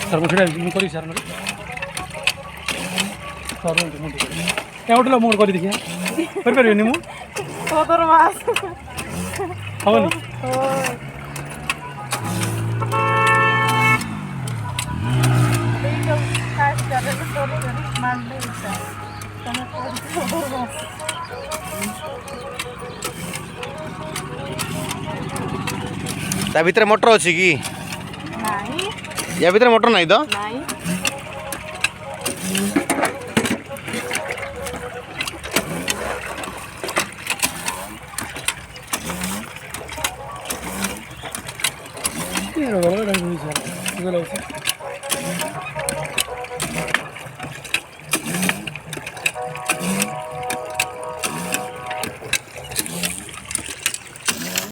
Sir ମୁଁ କରି sir sir କେଉଁଠି ମୁଁ କରି ଦେଖିଆ କରିପାରିବିନି ମୁଁ ହବନି ତା ଭିତରେ ମୋଟର ଅଛି କି? नहीं या भितर मोटर नहीं तो नहीं